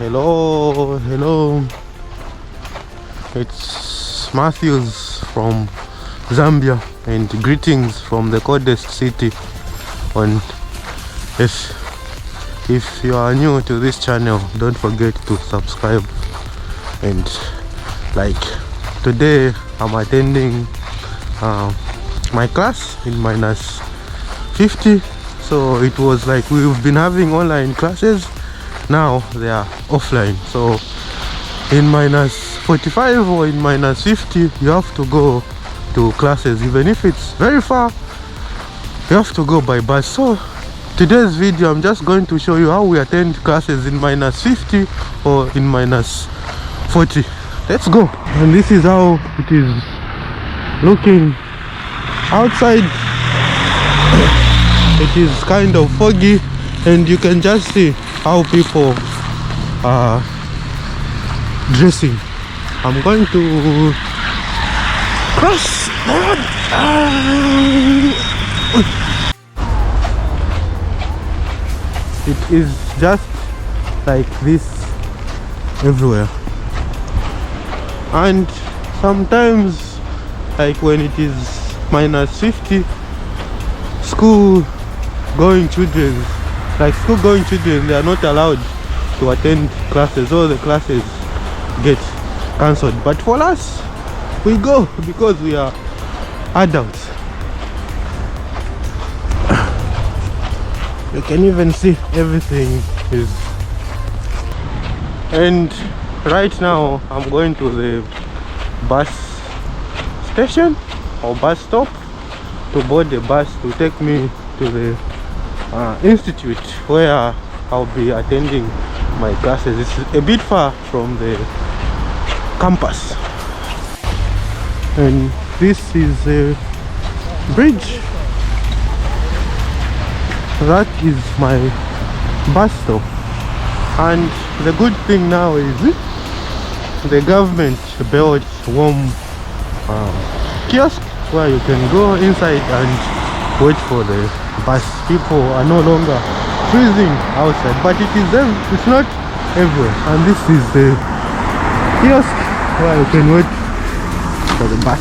Hello. It's Matthews from Zambia, and greetings from the coldest city on earth. If you are new to this channel, don't forget to subscribe and like. Today I'm attending my class in minus 50, so it was like we've been having online classes, now they are offline. So in minus 45 or in minus 50 you have to go to classes, even if it's very far you have to go by bus. So today's video I'm just going to show you how we attend classes in minus 50 or in minus 40. Let's go. And this is how it is looking outside. It is kind of foggy, and you can just see how people are dressing. I'm going to cross the road. It is just like this everywhere, and sometimes, like when it is minus 50, school going children, they are not allowed to attend classes. All the classes get cancelled, but for us we go because we are adults. You can even see everything is. And right now I'm going to the bus station or bus stop to board the bus to take me to the institute where I'll be attending my classes. It's a bit far from the campus, and this is a bridge. That is my bus stop, and the good thing now is the government built warm kiosk where you can go inside and wait for the bus. People are no longer freezing outside, but it's not everywhere. And this is the kiosk where you can wait for the bus.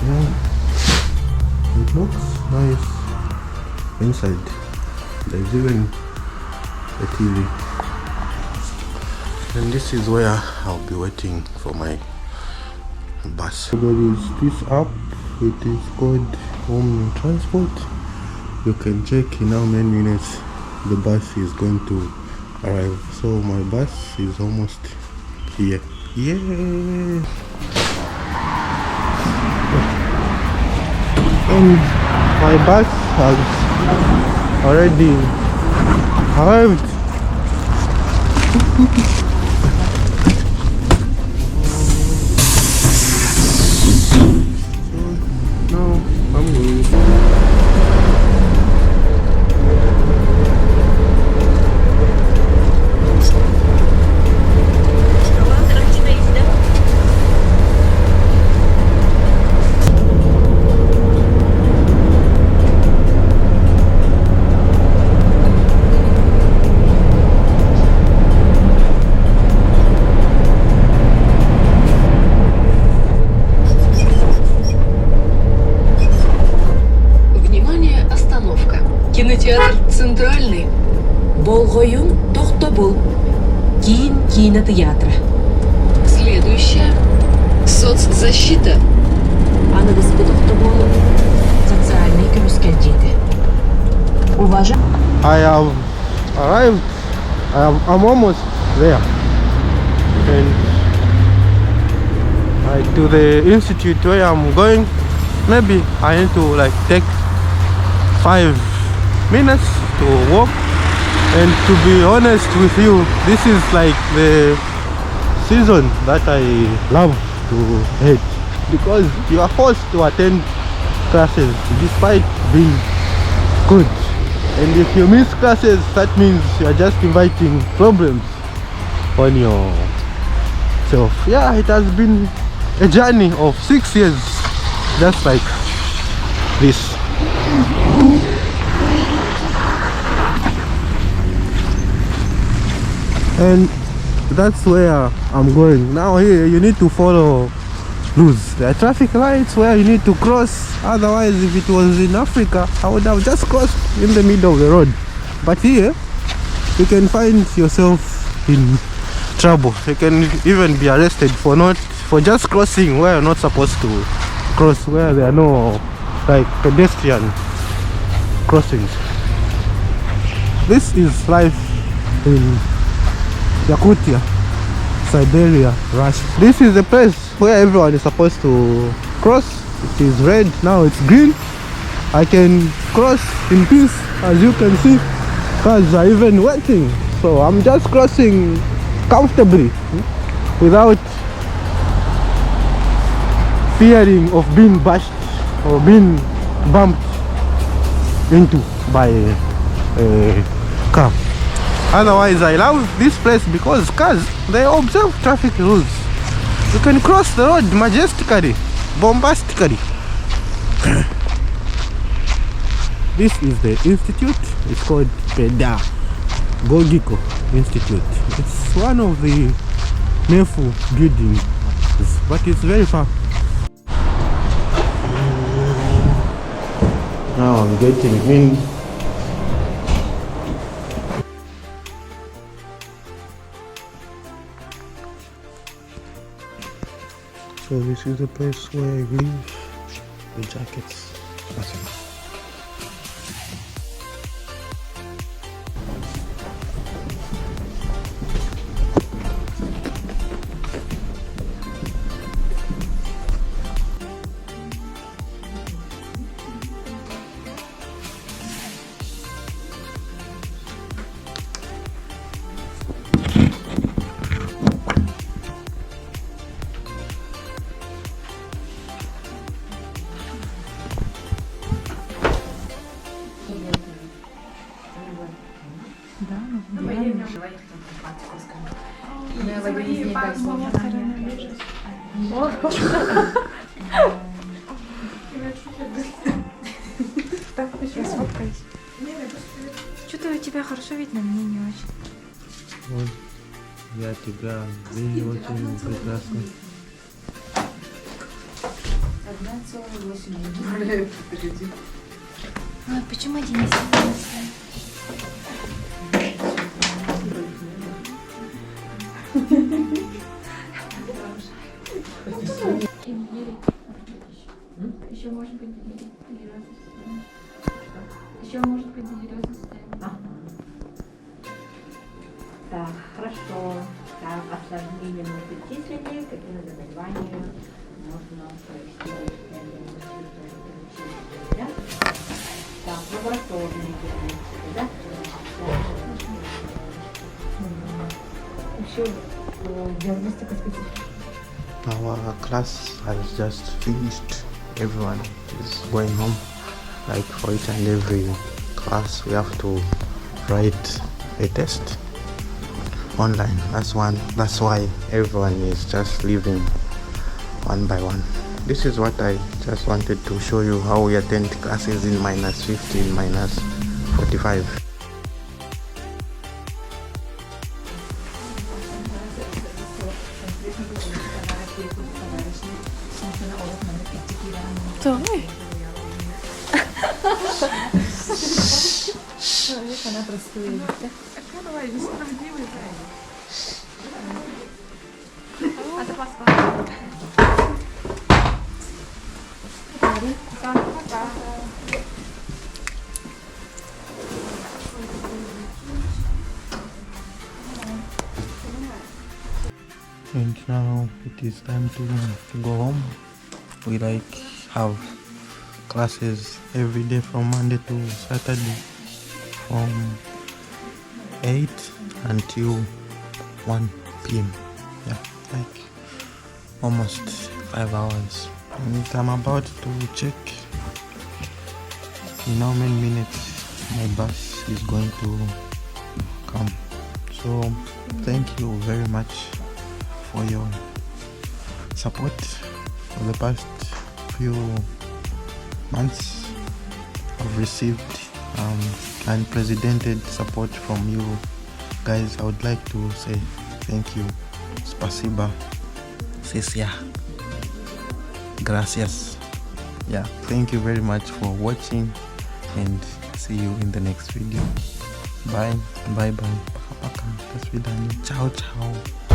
Yeah, it looks nice inside. There's even a TV, and this is where I'll be waiting for my bus. There is this app, it is called Home Transport. You can check in how many minutes the bus is going to arrive. So my bus is almost here. Yeah, and my bus has already arrived. Кинотеатр Центральный. Болгоюн Тохтобул. Кинотеатра. Следующая. Соцзащита. Анадыскы Тохтобул. Социальный комиссиядеты. Уважаем. I have arrived. I'm almost there. And to the institute where I'm going, maybe I need to like take 5 minutes to walk. And to be honest with you, this is like the season that I love to hate, because you are forced to attend classes despite being good. And if you miss classes, that means you are just inviting problems on yourself. Yeah, it has been a journey of 6 years, just like this. and that's where I'm going. Now here you need to follow rules. There are traffic lights where you need to cross. Otherwise, if it was in Africa, I would have just crossed in the middle of the road. But here you can find yourself in trouble. You can even be arrested for just crossing where you're not supposed to cross, where there are no like pedestrian crossings. This is life in Yakutia, Siberia, Russia. This is the place where everyone is supposed to cross. It is red, now it's green. I can cross in peace. As you can see, cars are even waiting. So I'm just crossing comfortably without fearing of being bashed or being bumped into by a car. Otherwise, I love this place because cars, they observe traffic rules. You can cross the road majestically, bombastically. This is the institute. It's called Pedagogiko Institute. It's one of the Nefu buildings, but it's very far. Now I'm getting in. So this is the place where I leave the jackets. Что-то у тебя хорошо видно, мне не очень. Вот, я тебя вижу очень прекрасно. 1,8. А почему один не снимается? Еще может быть делирозность. Еще может быть делирозность. Так, хорошо. Так, осложнение на перечислении, какие заболевания можно провести. Да? Так, лабораторные диагностики, да? Еще диагностика специфическая. Our class has just finished. Everyone is going home. Like for each and every class, we have to write a test online. That's why everyone is just leaving one by one. This is what I just wanted to show you, how we attend classes in -15, -45. Кто мы? Она простая. Давай, несправедливый. А ты поспал? And now it is time to go home. We have classes every day from Monday to Saturday from 8 until 1 p.m. Yeah, like almost 5 hours. And I'm about to check in how many minutes my bus is going to come. So thank you very much for your support for the past few months. I've received unprecedented support from you guys, I would like to say thank you. Spasiba. Sisia. Gracias. Yeah, thank you very much for watching and see you in the next video. Bye. Bye bye. Paka paka. До свидания. Ciao ciao.